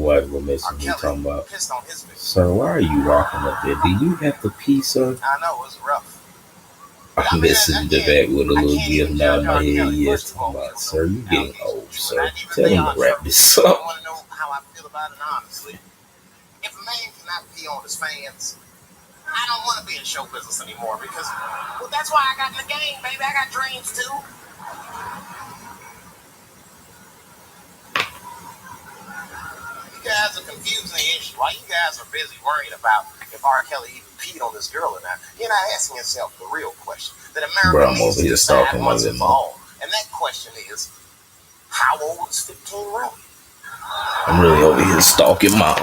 wife will message me talking about, sir, why are you rocking up there? Do you have the pizza? I know, it was rough. I'm messaging the back with a little gift nod my head, yes, talking about, sir, you getting old, sir. Tell him to wrap this up. I want to know how I feel about it honestly. If a man cannot pee on his fans, I don't want to be in show business anymore because, well, that's why I got in the game, baby. I got dreams too. You guys are confusing the issue. Why you guys are busy worrying about if R. Kelly even peed on this girl or not, you're not asking yourself the real question that America needs to decide once and for all. And that question is, how old is 15 really? I'm really over here stalking my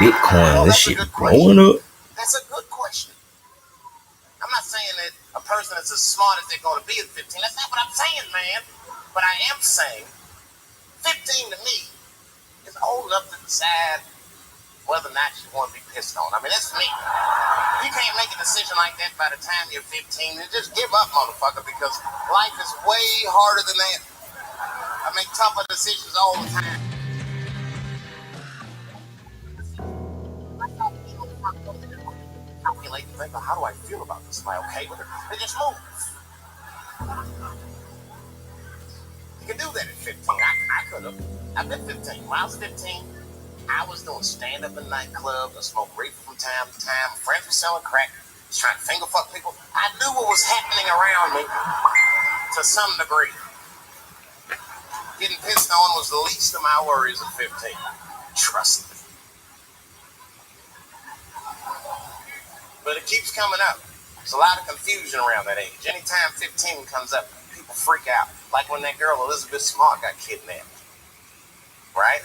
Bitcoin. This shit growing up. That's a good question. I'm not saying that a person is as smart as they're going to be at 15. That's not what I'm saying, man. But I am saying 15 to me is old enough to decide whether or not you want to be pissed on. I mean, that's me. You can't make a decision like that by the time you're 15. And just give up, motherfucker, because life is way harder than that. I make tougher decisions all the time. Calculate and think, how do I feel about this? Am I okay with it? They just move. You can do that at 15. I could have. I've been 15. When I was 15, I was doing stand-up in nightclubs. I smoked reefer from time to time. Friends were selling crack. I was trying to finger fuck people. I knew what was happening around me to some degree. Getting pissed on was the least of my worries at 15. Trust me. But it keeps coming up. There's a lot of confusion around that age. Anytime 15 comes up, people freak out. Like when that girl Elizabeth Smart got kidnapped. Right?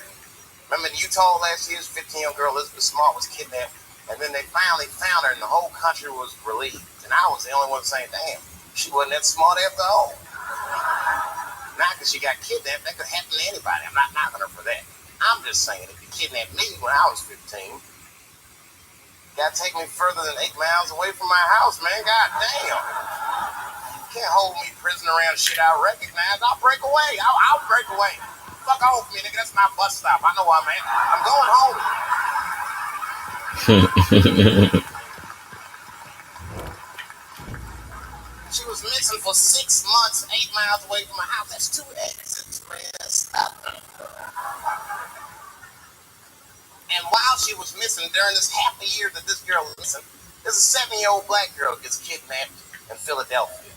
Remember in Utah last year's 15-year-old girl Elizabeth Smart was kidnapped, and then they finally found her, and the whole country was relieved. And I was the only one saying, damn, she wasn't that smart after all. Not because she got kidnapped, that could happen to anybody. I'm not knocking her for that. I'm just saying, if you kidnapped me when I was 15, gotta take me further than 8 miles away from my house, man. God damn. You can't hold me prisoner around shit I recognize. I'll break away. I'll break away. Fuck off me, nigga. That's my bus stop. I know where I'm at. I'm going home. She was missing for 6 months, 8 miles away from my house. That's 2 exits, man. Stop. And while she was missing, during this half a year that this girl was missing, there's a 7-year-old black girl gets kidnapped in Philadelphia.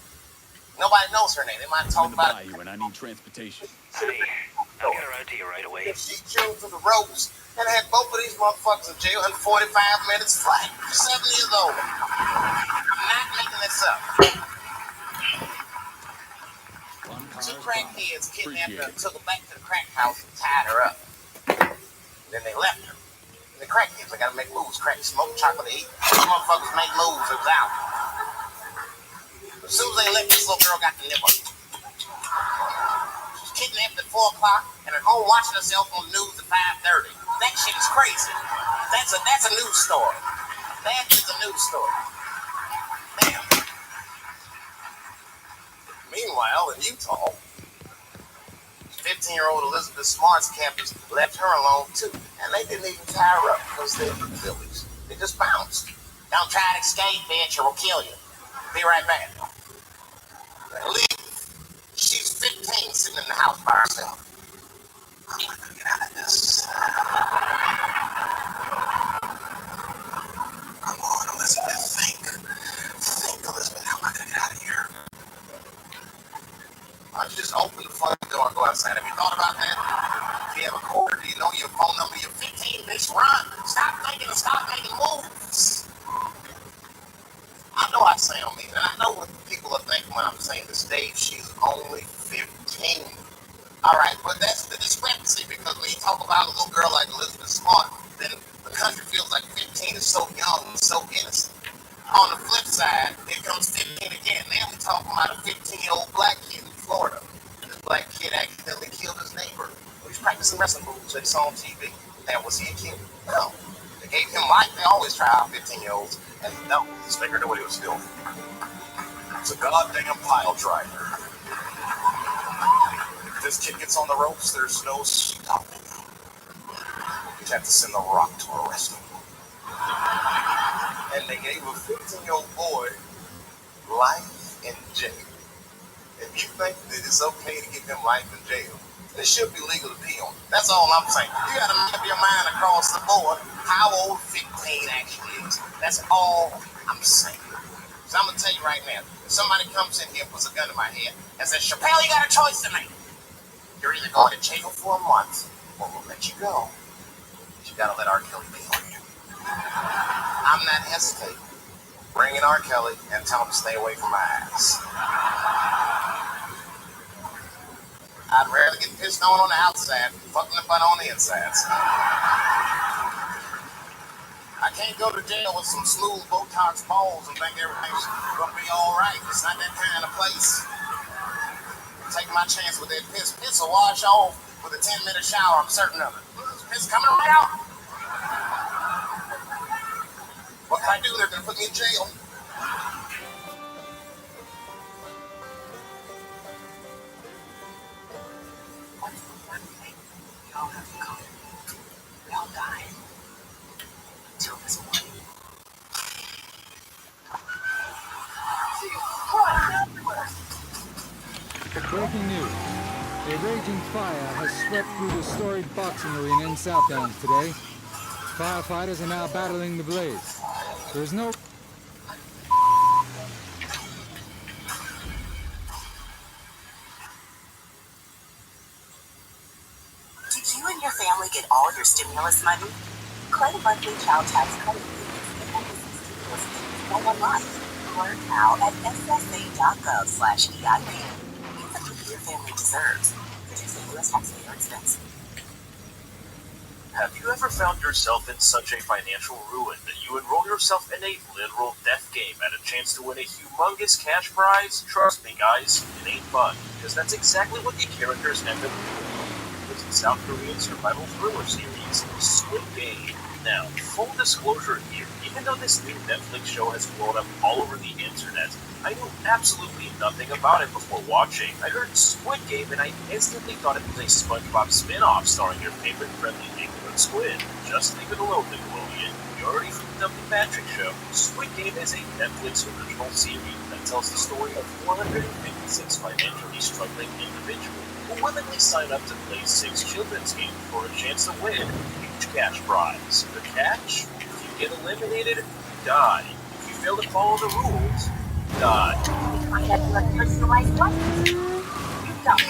Nobody knows her name. They might have talked about it. When I need transportation. Hey, I'll get around to you right away. She chewed through the ropes and had both of these motherfuckers in jail in 45 minutes flat. 7 years old. I'm not making this up. 2 crackheads kidnapped her and took her back to the crack house and tied her up. And then they left her. And the crackheads, I gotta make moves. Crack, smoke, chocolate, eat. These motherfuckers make moves. It was out. As soon as they left, this little girl got the nipple. She was kidnapped at 4 o'clock and at home watching herself on the news at 5:30. That shit is crazy. That's a news story. That is a news story. Damn. Meanwhile, in Utah, 15-year-old Elizabeth Smart's captors left her alone too, and they didn't even tie her up because they're Phillies. They just bounced. Don't try to escape, bitch, or we'll kill you. Be right back. Leave. She's 15, sitting in the house by herself. I'm not gonna get out of this. Come on, Elizabeth, think. Think, Elizabeth, how am I gonna get out of here? Why don't you just open the fucking door and go outside? Have you thought about that? If you have a quarter, do you know your phone number? You're 15, bitch, run. Stop thinking and stop making moves. I know I sound mean, and I know what people are thinking when I'm saying this, Dave, she's only 15. All right, but that's the discrepancy, because when you talk about a little girl like Elizabeth Smart, then the country feels like 15 is so young and so innocent. On the flip side, here comes 15 again. Now we're talking about a 15-year-old black kid in Florida. This black kid accidentally killed his neighbor. He was practicing wrestling moves that he saw on TV. Now, was he a kid? No. They gave him life. They always try out 15-year-olds. And no, this nigger knew what he was doing. It's a goddamn pile driver. If this kid gets on the ropes, there's no stopping him. you'd have to send a rock to arrest him. And they gave a 15-year-old boy life in jail. If you think that it's okay to give him life in jail, it should be legal to pee on him. That's all I'm saying. You gotta map your mind across the board how old 15 actually is. That's all I'm saying. So I'm gonna tell you right now, if somebody comes in here and puts a gun in my head and says, Chappelle, you got a choice to make. You're either going to jail for a month or we'll let you go. But you gotta let R. Kelly pee on you. I'm not hesitating. Bring in R. Kelly and tell him to stay away from my ass. I'd rather get pissed on the outside than fucking the butt on the insides. I can't go to jail with some smooth Botox balls and think everything's gonna be alright. It's not that kind of place. Take my chance with that piss. Piss will wash off with a 10-minute shower, I'm certain of it. Piss coming right out. What can I do? They're gonna put me in jail. We all have to come. We all die. Until this morning. Breaking news. A raging fire has swept through the storied boxing arena in Southdowns today. Firefighters are now battling the blaze. There is no... Did you and your family get all your stimulus money? Claim monthly child tax credit payments and receive stimulus payments all online. Learn how at ssa.gov/EIP. Get the money your family deserves. Produced at U.S. taxpayer expense. Have you ever found yourself in such a financial ruin that you enroll yourself in a literal death game at a chance to win a humongous cash prize? Trust me, guys, it ain't fun, because that's exactly what the characters end up doing in the South Korean survival thriller series, Squid Game. Now, full disclosure here, even though this new Netflix show has blown up all over the internet, I knew absolutely nothing about it before watching. I heard Squid Game and I instantly thought it was a SpongeBob spin-off starring your favorite friendly neighborhood squid. Just leave it alone, Nickelodeon. You already freaked up the Patrick Show. Squid Game is a Netflix original series that tells the story of 456 financially struggling individuals who willingly sign up to play 6 children's games for a chance to win a huge cash prize. The catch? If you get eliminated, you die. If you fail to follow the rules, you die.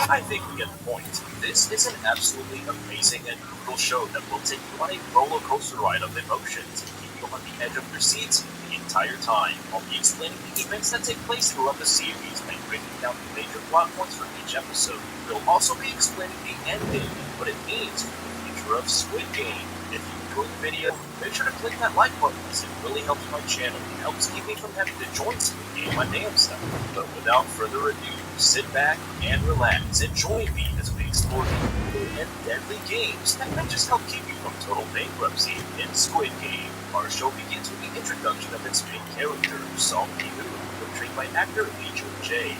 I think we get the point. This is an absolutely amazing and brutal show that will take you on a roller coaster ride of emotions and keep you on the edge of your seats the entire time. I'll be explaining the events that take place throughout the series and breaking down the major plot points for each episode. We'll also be explaining the ending and what it means for the future of Squid Game. If you enjoyed the video, make sure to click that like button as it really helps my channel and helps keep me from having to join Squid Game my damn self. But without further ado, sit back and relax and join me as we explore the cool and deadly games that might just help keep you from total bankruptcy in Squid Game. Our show begins with the introduction of its main character, Song Ki-hoon, portrayed by actor Lee Jun-jae.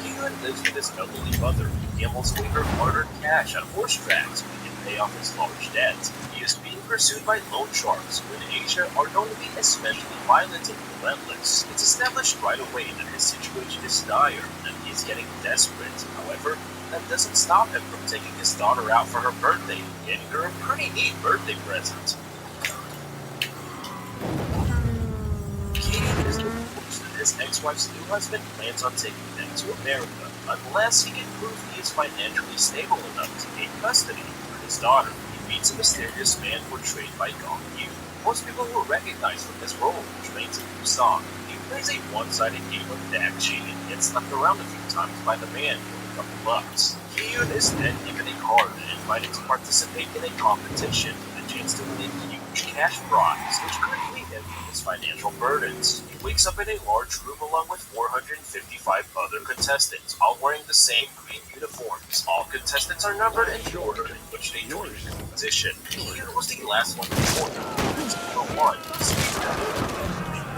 Ki-hoon lives with his elderly mother, who gambles away her hard-earned cash on horse tracks so he can pay off his large debts. He is being pursued by loan sharks, who in Asia are known to be especially violent and relentless. It's established right away that his situation is dire and he is getting desperate. However, that doesn't stop him from taking his daughter out for her birthday and getting her a pretty neat birthday present. Katie is divorced and his ex-wife's new husband plans on taking them to America unless he can prove he is financially stable enough to gain custody for his daughter. He meets a mysterious man portrayed by Gong Yoo. Most people will recognize from his role portraying to Song. He plays a one-sided game of Dak-Chi and gets left around a few times by the man for a couple bucks. Ki-hoon is then given a card and invited to participate in a competition with a chance to win a huge cash prize, which could relieve him from his financial burdens. He wakes up in a large room along with 455 other contestants, all wearing the same green uniforms. All contestants are numbered in the order in which they joined the competition. Ki-hoon was the last one to join. Number 1,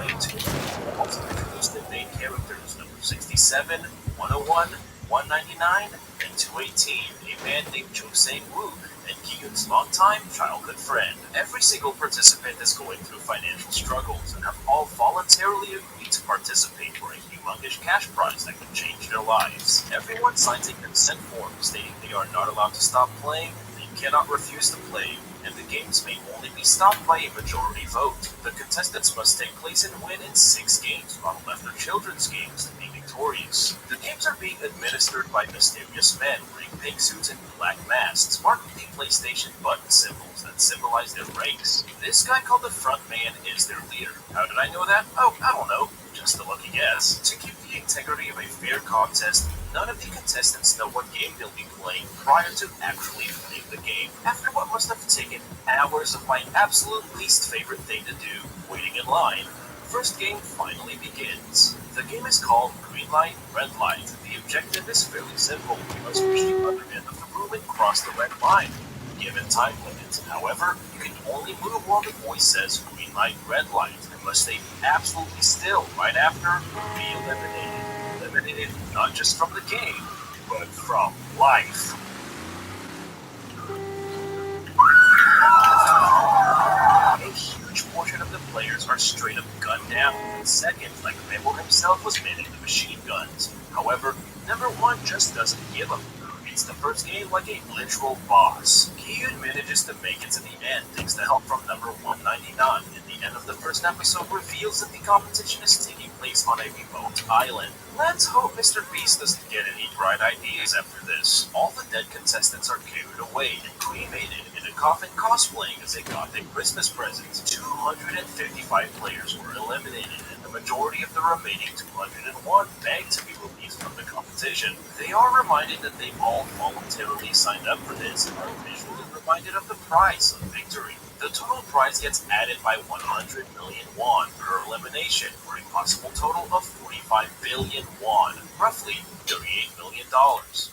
they also introduced the main characters, number 67, 101, 199, and 218, a man named Cho Sang-woo, and Ki-yoon's longtime childhood friend. Every single participant is going through financial struggles and have all voluntarily agreed to participate for a humongous cash prize that could change their lives. Everyone signs a consent form stating they are not allowed to stop playing, they cannot refuse to play, and the games may only be stopped by a majority vote. The contestants must take place and win in 6 games, while left their children's games to be victorious. The games are being administered by mysterious men wearing pink suits and black masks, marked with the PlayStation button symbols that symbolize their ranks. This guy called the front man is their leader. How did I know that? Oh, I don't know. Just a lucky guess. To keep the integrity of a fair contest, none of the contestants know what game they'll be playing prior to actually playing the game. After what must have taken hours of my absolute least favorite thing to do, waiting in line, the first game finally begins. The game is called Green Light, Red Light. The objective is fairly simple. You must reach the other end of the room and cross the red line. Given time limits, however, you can only move while the voice says green light, red light, and must stay absolutely still right after be eliminated. Eliminated not just from the game, but from life. A huge portion of the players are straight up gunned down in seconds, like Memo himself was manning the machine guns. However, number 1 just doesn't give up. It's the first game like a literal boss. Ki-yoon manages to make it to the end thanks to help from number 199, and the end of the first episode reveals that the competition is taking place on a remote island. Let's hope Mr. Beast doesn't get any bright ideas after this. All the dead contestants are carried away and cremated in a coffin cosplaying as a gothic Christmas present. 255 players were eliminated, and the majority of the remaining 201 begged to be released from the competition. They are reminded that they all voluntarily signed up for this and are visually reminded of the prize of victory. The total prize gets added by 100 million won per elimination for a possible total of 45 billion won, roughly $38 million.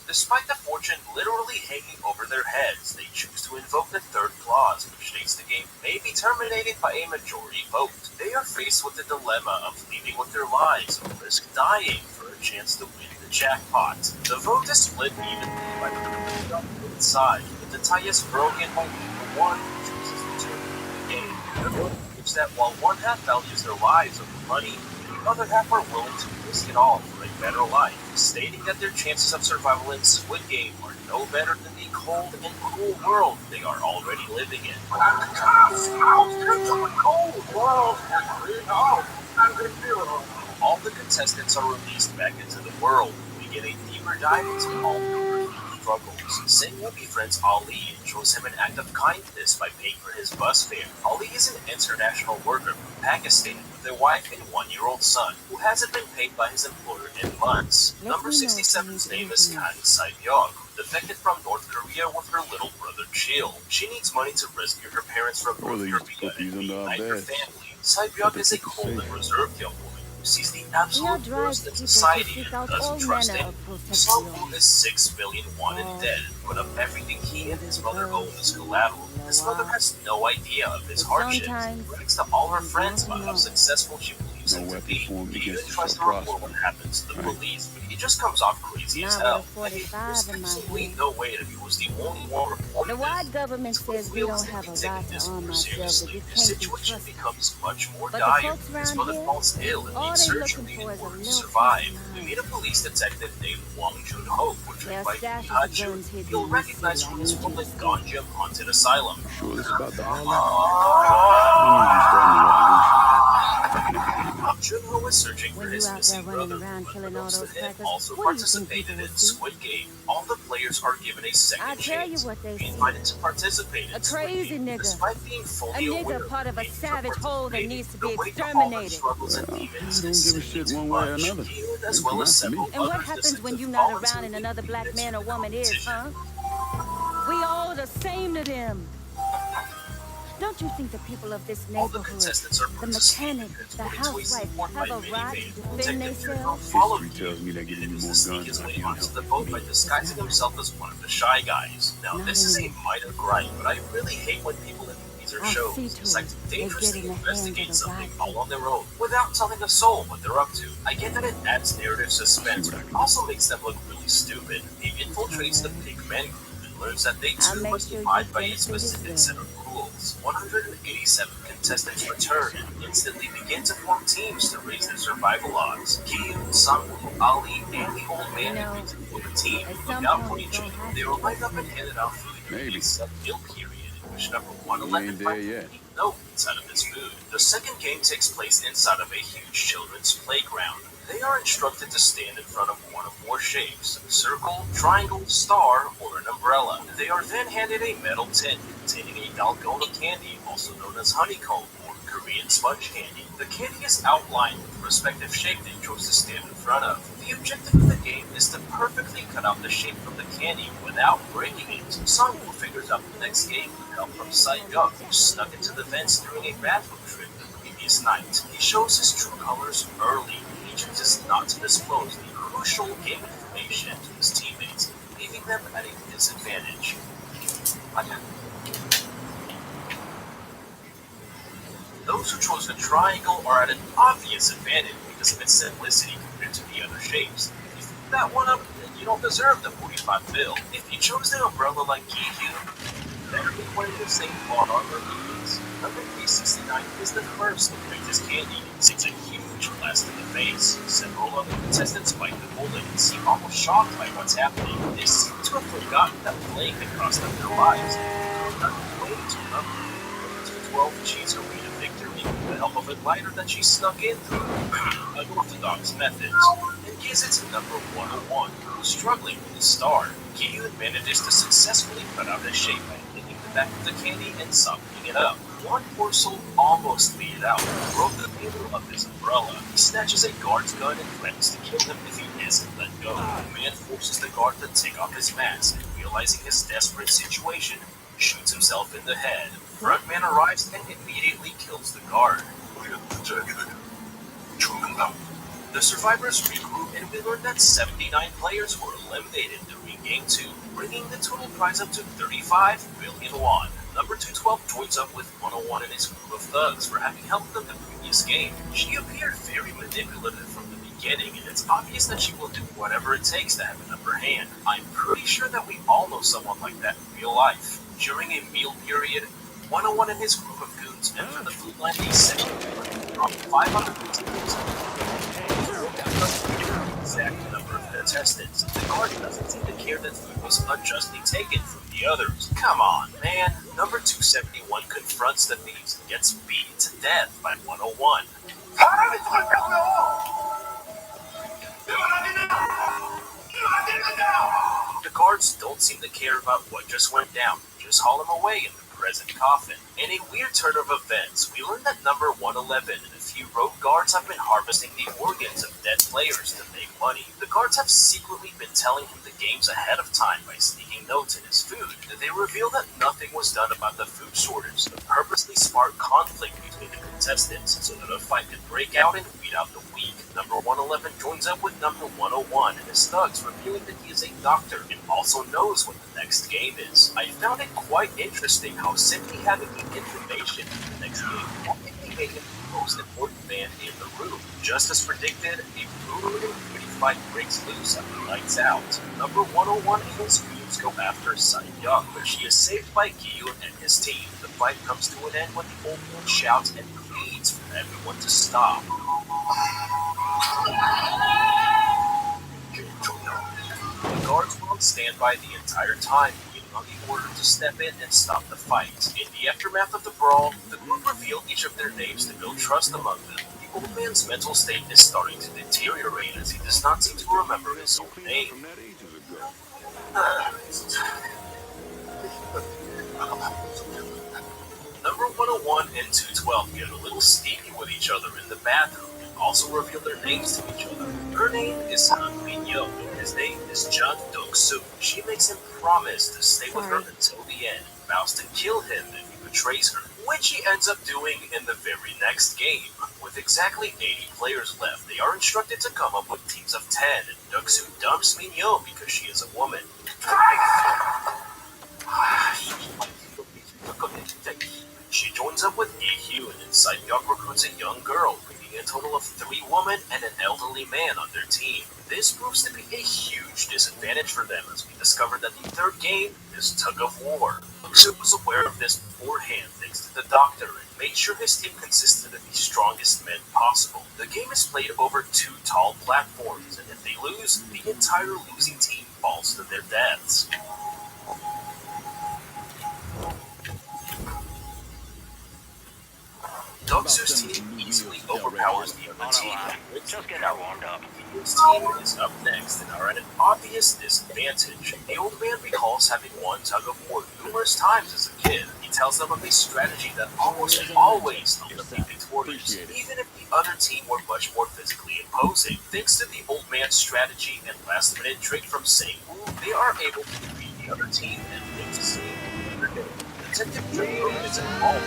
Despite the fortune literally hanging over their heads, they choose to invoke the third clause, which states the game may be terminated by a majority vote. They are faced with the dilemma of leaving with their lives or risk dying for a chance to win the jackpot. The vote is split evenly by the opposite side, with the tie is broken by number 1 who chooses to terminate the game. The vote proves that while one half values their lives over money, the other half are willing to risk it all for a better life, stating that their chances of survival in Squid Game are no better than the cold and cruel world they are already living in. All the contestants are released back into the world. We get a deeper dive into all their struggles. Sang-woo befriends Ali and shows him an act of kindness by paying for his bus fare. Ali is an international worker from Pakistan with a wife and 1-year-old son who hasn't been paid by his employer in months. Number 67's name is Kang Sae-byung, who defected from North Korea with her little brother Chil. She needs money to rescue her parents from North Korea and reunite her family. Sae-byung is a cold and reserved young woman who sees the absolute worst in society and doesn't trust anyone. Song-woo is 6 million won in debt and put up everything he and his mother own as collateral. His mother has no idea of his hardships. Thanks to all her friends about how successful she believes him to be. He even tries to report what happens to the police, but he just comes off crazy as hell. There's absolutely no way that he was the only one reporting The white government says we don't have a right to arm ourselves, but we The can't be situation trusted. becomes much more But the dire. folks His around mother here, falls ill and all needs they surgery looking for in is a order to little survive. peace of We mind. meet a police detective named Wong Jun-ho, portrayed There are by stashes Lee of Ha-jun. guns hidden You'll in this city. recognize I from his need role you in to see. Ganjam Haunted Asylum. Sure, this about the highlight. Junho is searching for When his you out there missing running brother, around but killing the all ghost those of him crackers, also what do you think participated people in will see? Squid Game. All the players are given a second I'll tell you chance, what they being see. invited to participate in A Squid crazy Game. nigga. Despite being A fully aware nigga of part the of a games they're savage hole that participating, needs to the be weight of all her exterminated. struggles and Well, demons I don't is give a simply shit too one way or much. another. Ki-yoon, as It's well not as for me. several And what others, happens when decide to you're not around voluntarily and another black enter man or the woman is, competition. huh? We all the same to them. Don't you think the people of this All the neighborhood, contestants are the participating mechanic, because the according to a housewife, report by have a many right made, to defend Detective Junho themselves? followed History tells me that Ki-yoon giving you and more to sneak guns his might way be onto the unhelpful boat for by me. disguising himself as one of the shy guys. Now, Not this is a anymore. minor gripe, but I really hate when people in movies or I'll shows see to decide it to they get dangerously in the hands of investigate the something right all on their own without telling a soul what they're up to. I get that it adds narrative suspense, See what I but can it also makes them look really stupid. He infiltrates the Pigmen group learns that they I'll too make must sure you abide by a benefit as specific set well. of rules. 187 contestants return and instantly begin to form teams to raise their survival odds. Kyu, Sangwoo, Ali, and the old man agree to form a team At and look some out for point, each we're other. gonna have They to are lined test up and it. handed out food during a set meal period, in which number We 111 ain't there finds a yet. unique note inside of his food. The second game takes place inside of a huge children's playground. They are instructed to stand in front of one of four shapes: circle, triangle, star, or an umbrella. They are then handed a metal tin containing a dalgona candy, also known as honeycomb or Korean sponge candy. The candy is outlined with the respective shape they chose to stand in front of. The objective of the game is to perfectly cut out the shape of the candy without breaking it. Sangwoo figures out the next game with help from Sai-young, who snuck into the vents during a bathroom trip the previous night. He shows his true colors early. He chooses not to disclose the crucial game information to his teammates, leaving them at a disadvantage. Those who chose the triangle are at an obvious advantage because of its simplicity compared to the other shapes. If you screw that one up, then you don't deserve the 45 bill. If you chose the umbrella like Giyu, better be wearing the same plot armor because number 369 is the first to break his candy and takes a huge blast in the face. Several other contestants bite the bullet and seem almost shocked by what's happening. They seem to have forgotten that plague had crossed up their lives. Not way to remember. Number 212 achieves her way to victory with the help of a lighter that she snuck in through unorthodox methods, and gives it to number 101, who's struggling with the star. Kiyun manages to successfully cut out his shape by licking the back of the candy and softening it up. One morsel almost made it out, broke the handle of his umbrella. He snatches a guard's gun and threatens to kill him if he isn't let go. The man forces the guard to take off his mask, and realizing his desperate situation, shoots himself in the head. Frontman arrives and immediately kills the guard. The survivors regroup and we learn that 79 players were eliminated during Game 2, bringing the total prize up to 35 billion won. Number 212 joins up with 101 and his group of thugs for having helped them the previous game. She appeared very manipulative from the beginning, and it's obvious that she will do whatever it takes to have an upper hand. I'm pretty sure that we all know someone like that in real life. During a meal period, 101 and his group of goons enter the food line a second from 550 exact number of contestants. The guard doesn't seem to care that food was unjustly taken from the others. Come on, man. Number 271 confronts the thieves and gets beaten to death by 101. The guards don't seem to care about what just went down, just haul him away in the present coffin. In a weird turn of events, we learn that number 111 and a few rogue guards have been harvesting the organs of dead players to make money. The guards have secretly been telling him the games ahead of time by sneaking notes in his food. They reveal that nothing was done about the food shortage to purposely spark conflict between the contestants so that a fight could break out and weed out the weak. Number 111 joins up with number 101 and his thugs, revealing that he is a doctor and also knows what the next game is. I found it quite interesting how simply having the information for the next game technically made him the most important man in the room. Just as predicted, a brutal and gritty fight breaks loose after lights out. Number 101 and his goons go after Sai-young, but she is saved by Giyun and his team. The fight comes to an end when the old man shouts and pleads for everyone to stop. The guards were on standby the entire time, waiting on the order to step in and stop the fight. In the aftermath of the brawl, the group revealed each of their names to build trust among them. The old man's mental state is starting to deteriorate as he does not seem to remember his own name. From that ages ago. Number 101 and 212 get a little steamy with each other in the bathroom and also reveal their names to each other. Her name is Han Min-yo and his name is Jun Dok-soo. She makes him promise to stay with her until the end and vows to kill him if he betrays her, which he ends up doing in the very next game. With exactly 80 players left, they are instructed to come up with teams of 10, and Dok-soo dumps Min-yo because she is a woman. She joins up with Gi-hyun and Sai-young recruits a young girl, reading a total of 3 women and an elderly man on their team. This proves to be a huge disadvantage for them as we discover that the third game is Tug of War. Luxu was aware of this beforehand thanks to the doctor and made sure his team consisted of the strongest men possible. The game is played over 2 tall platforms, and if they lose, the entire losing team falls to their deaths. Luxu's team easily overpowers the other team and wins Just the getting her battle. warmed up. His team is up next and are at an obvious disadvantage. The old man recalls having won Tug of War numerous times as a kid. He tells them of a strategy that almost always helped them be victorious, even if the other team were much more physically imposing. Thanks to the old man's strategy and last-minute trick from Sang-woo, they are able to defeat the other team and live to see another day. Detective Junko is involved.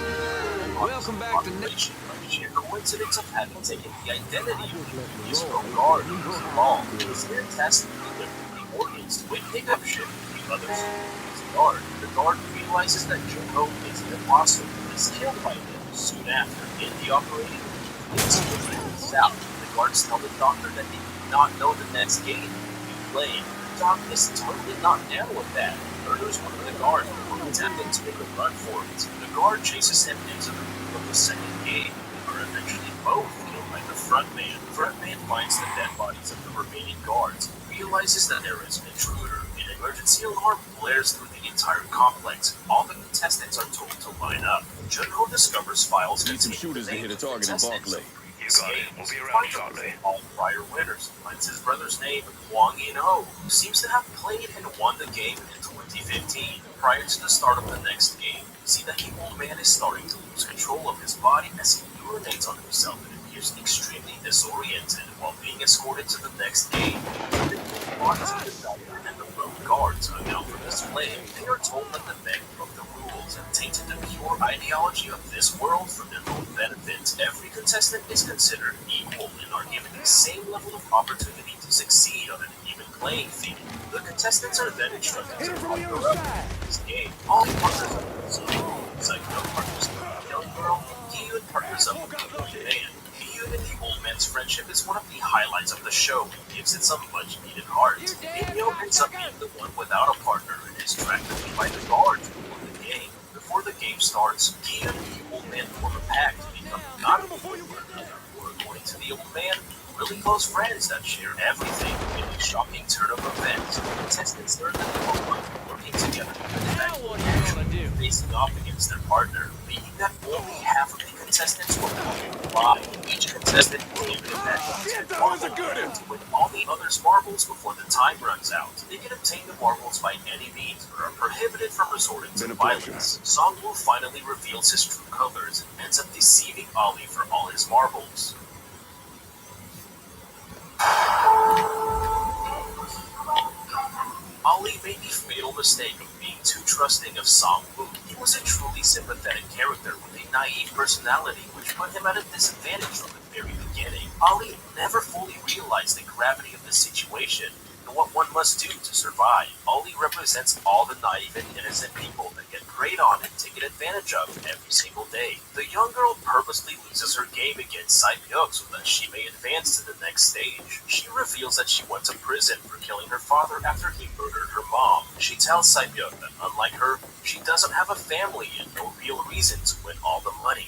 Welcome back to operation by the sheer coincidence of having taken the identity of the previous rogue guard who was involved. Is then tasked to deliver the organs to a pickup ship with the others as a guard. The guard realizes that Junko is an imposter and is killed by them soon after. In the operation, it's south. The guards tell the doctor that they do not know the next game will be played. The doc is totally not down with that. Murders one of the guards before attempting to make a run for it. The guard chases him into the room of the second game, and are eventually both killed by the front man. The front man finds the dead bodies of the remaining guards and realizes that there is an intruder. An emergency alarm blares through the entire complex. All the contestants are told to line up. Junko discovers files Need some containing shooters the to hit a names of target in contestants Barclay. of You previous got it. games. We'll be around Finds shortly. all prior winners. Finds his brother's name, Wang Yin-ho, who seems to have played and won the game in 2015. Prior to the start of the next game, we see that the old man is starting to lose control of his body as he urinates on himself and appears extremely disoriented while being escorted to the next game. The bodies of the doctor and the road guards hung out for display. They are told that the men broke the rules and tainted the pure ideology of this world for their own benefit. Every contestant is considered equal and are given the same level of opportunity to succeed on an even playing field. The contestants are then instructed to partner up in this game. All partners up with Psycho partners up with the young girl, and Gi-yoon partners up with the old man. Gi-yoon and the old man's friendship is one of the highlights of the show and gives it some much-needed heart. Gi-yoon ends up being the one without a partner and is tracked by the guards before the game. Before the game starts, Gi-yoon and the old man form a pact to become not only one another, or according to the old man, really close friends that share everything. In a shocking turn of events, the contestants learn that they both might be working together and facing off against their partner, meaning that only half of the contestants will alive. Each contestant will be given a match to win all the others' marbles before the time runs out. They can obtain the marbles by any means, but are prohibited from resorting to violence. Sang-woo finally reveals his true colors and ends up deceiving Ali for all his marbles. Ali made the fatal mistake of being too trusting of Sang-woo. He was a truly sympathetic character with a naive personality which put him at a disadvantage from the very beginning. Ali never fully realized the gravity of the situation and what one must do to survive. Ali represents all the naive and innocent people that get preyed on and taken advantage of every single day. The young girl purposely loses her game against Saipyeok so that she may advance to the next stage. She reveals that she went to prison for killing her father after he murdered her mom. She tells Saipyeok that unlike her, she doesn't have a family and no real reason to win all the money.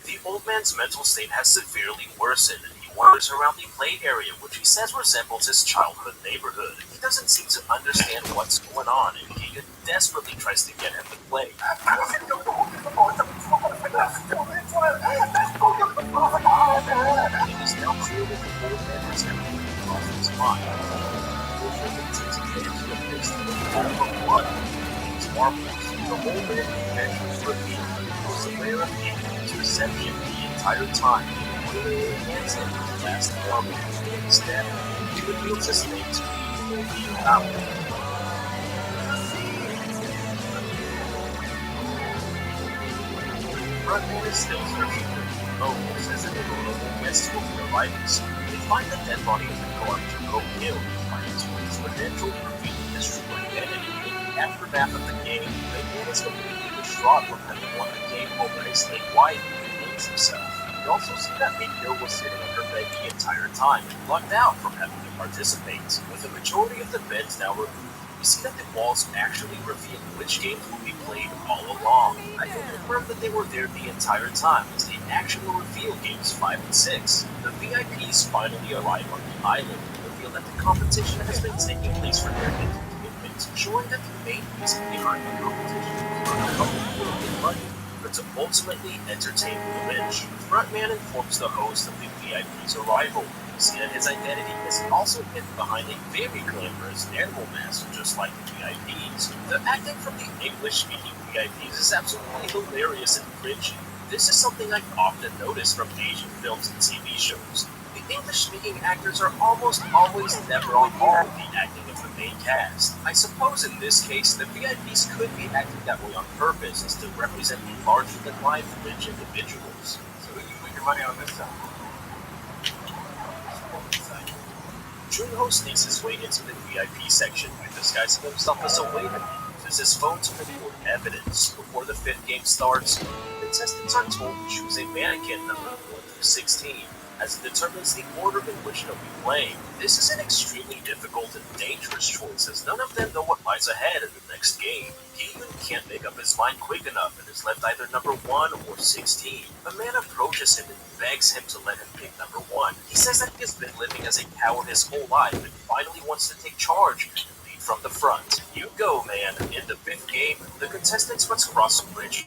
The old man's mental state has severely worsened and he wanders around the play area which he says resembles his childhood neighborhood. He doesn't seem to understand what's going on and he desperately tries to get him to play. It is now clear that the old man has everything off his mind. Unfortunately, takes advantage of this to the power of blood. These marbles, the old man eventually revealed that he was aware of the enemy's perception the entire time, literally against him with the last marble. Instead, he reveals his name to be power. Frontman is still searching for Junko, says that the local guests will be arriving soon. They find the dead body of the guard Junko killed, find his police credentials, revealing his true identity. In the aftermath of the game, the man is completely distraught from having won the game over his late wife and blames himself. We also see that Mafia was sitting on her bed the entire time and locked out from having to participate. With the majority of the beds now removed, we see that the walls actually reveal which games will be played all along. I can confirm that they were there the entire time as they actually reveal games 5 and 6. The VIPs finally arrive on the island and reveal that the competition has been taking place for their entertainment, showing that the main reason behind the competition is not a couple people get money, but to ultimately entertain the rich. The frontman informs the host of the VIP's arrival. We see that his identity is also hidden behind a very glamorous animal mask, just like the VIPs. The acting from the English-speaking VIPs is absolutely hilarious and cringy. This is something I've often noticed from Asian films and TV shows. The English-speaking actors are almost always never on par with the acting of the main cast. I suppose in this case, the VIPs could be acting that way on purpose as to represent the larger-than-life rich individuals. So you put your money on this time. Junho sneaks his way into the VIP section by disguising himself as a waiter and uses his phone to record evidence. Before the 5th game starts, the contestants are told to choose a mannequin number 1 through 16, as it determines the order in which they'll be playing. This is an extremely difficult and dangerous choice, as none of them know what lies ahead in the next game. He can't make up his mind quick enough and is left either number 1 or 16. A man approaches him and begs him to let him pick number 1. He says that he has been living as a coward his whole life and finally wants to take charge and lead from the front. You go, man. In the 5th game, the contestants must cross a bridge